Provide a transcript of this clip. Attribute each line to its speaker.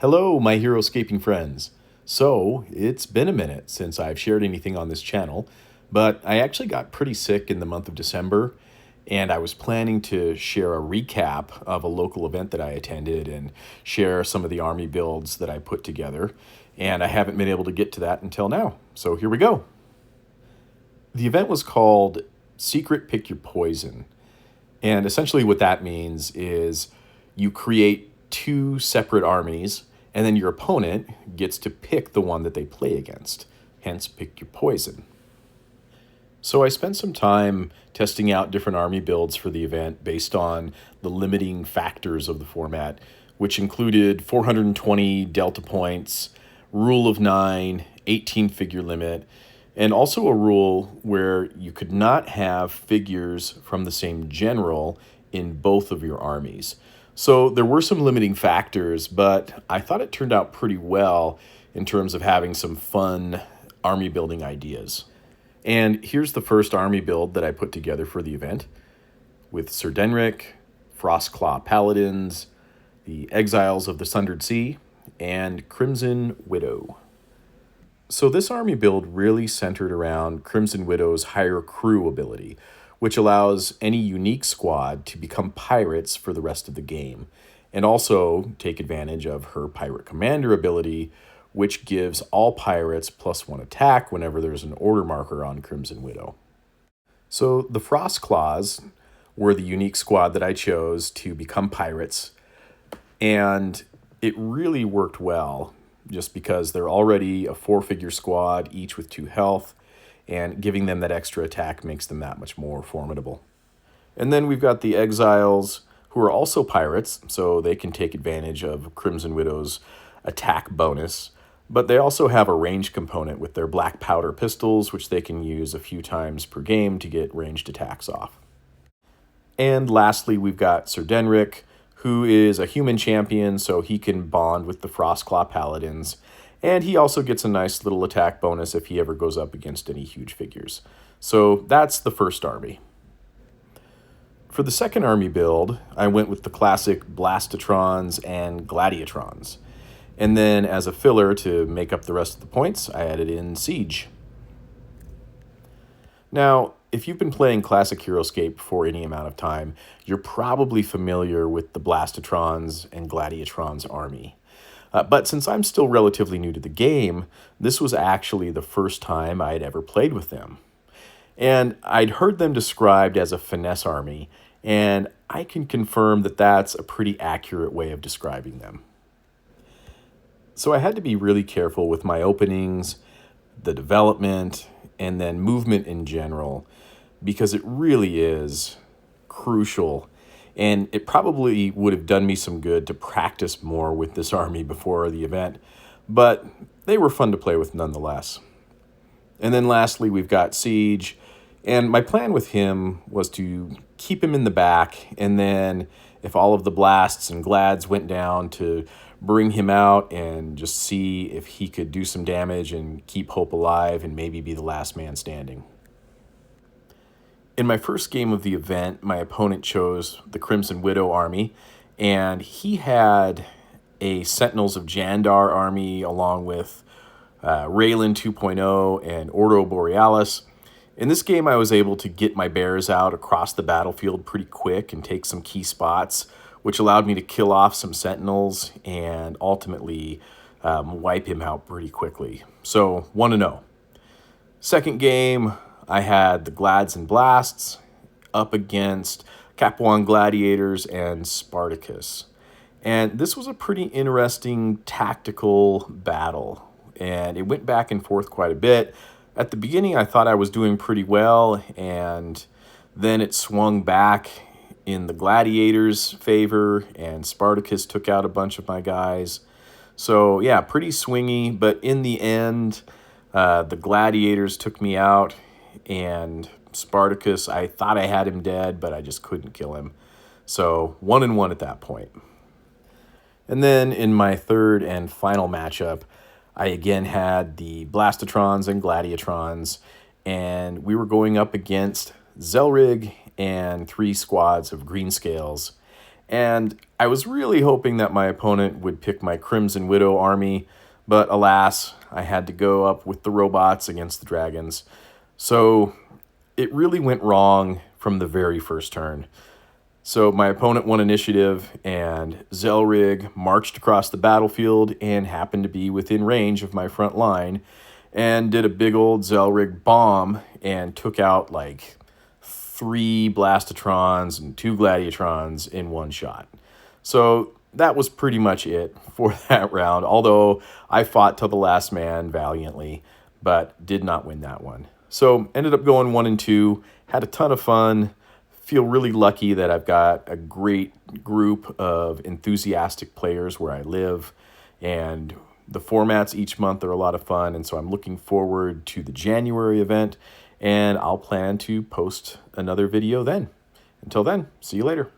Speaker 1: Hello, my Heroscaping friends. So, it's been a minute since I've shared anything on this channel, but I actually got pretty sick in the month of December, and I was planning to share a recap of a local event that I attended and share some of the army builds that I put together, and I haven't been able to get to that until now. So, here we go. The event was called Secret Pick Your Poison, and essentially what that means is you create two separate armies, and then your opponent gets to pick the one that they play against. Hence, pick your poison. So I spent some time testing out different army builds for the event based on the limiting factors of the format, which included 420 delta points, rule of 9, 18 figure limit, and also a rule where you could not have figures from the same general in both of your armies. So there were some limiting factors, but I thought it turned out pretty well in terms of having some fun army building ideas. And here's the first army build that I put together for the event with Sir Denric, Frostclaw Paladins, the Exiles of the Sundered Sea, and Crimson Widow. So this army build really centered around Crimson Widow's higher crew ability, which allows any unique squad to become pirates for the rest of the game, and also take advantage of her pirate commander ability, which gives all pirates +1 attack whenever there's an order marker on Crimson Widow. So the Frost Claws were the unique squad that I chose to become pirates, and it really worked well just because they're already a 4-figure squad, each with 2 health, and giving them that extra attack makes them that much more formidable. And then we've got the Exiles, who are also pirates, so they can take advantage of Crimson Widow's attack bonus, but they also have a range component with their black powder pistols, which they can use a few times per game to get ranged attacks off. And lastly, we've got Sir Denric, who is a human champion, so he can bond with the Frostclaw Paladins, and he also gets a nice little attack bonus if he ever goes up against any huge figures. So that's the first army. For the second army build, I went with the classic Blastatrons and Gladiatrons. And then as a filler to make up the rest of the points, I added in Siege. Now, if you've been playing Classic Heroscape for any amount of time, you're probably familiar with the Blastatrons and Gladiatrons army. But since I'm still relatively new to the game, this was actually the first time I'd ever played with them. And I'd heard them described as a finesse army, and I can confirm that that's a pretty accurate way of describing them. So I had to be really careful with my openings, the development, and then movement in general, because it really is crucial, and it probably would have done me some good to practice more with this army before the event, but they were fun to play with nonetheless. And then lastly, we've got Siege, and my plan with him was to keep him in the back, and then if all of the blasts and glads went down, to bring him out and just see if he could do some damage and keep hope alive and maybe be the last man standing. In my first game of the event, my opponent chose the Crimson Widow army, and he had a Sentinels of Jandar army along with Raylan 2.0 and Ordo Borealis. In this game, I was able to get my bears out across the battlefield pretty quick and take some key spots, which allowed me to kill off some Sentinels and ultimately wipe him out pretty quickly. So 1-0. Second game, I had the Glads and Blasts up against Capuan Gladiators and Spartacus. And this was a pretty interesting tactical battle, and it went back and forth quite a bit. At the beginning, I thought I was doing pretty well, and then it swung back in the Gladiators' favor, and Spartacus took out a bunch of my guys. So yeah, pretty swingy, but in the end, the Gladiators took me out, and Spartacus, I thought I had him dead, but I just couldn't kill him. So 1-1 at that point. And then in my third and final matchup, I again had the Blastatrons and Gladiatrons, and we were going up against Zelrig and 3 squads of Greenscales. And I was really hoping that my opponent would pick my Crimson Widow army, but alas, I had to go up with the robots against the dragons. So it really went wrong from the very first turn. So my opponent won initiative, and Zelrig marched across the battlefield and happened to be within range of my front line, and did a big old Zelrig bomb and took out like 3 Blastatrons and 2 Gladiatrons in one shot. So that was pretty much it for that round, although I fought till the last man valiantly, but did not win that one. So ended up going 1 and 2, had a ton of fun, feel really lucky that I've got a great group of enthusiastic players where I live, and the formats each month are a lot of fun, and so I'm looking forward to the January event, and I'll plan to post another video then. Until then, see you later.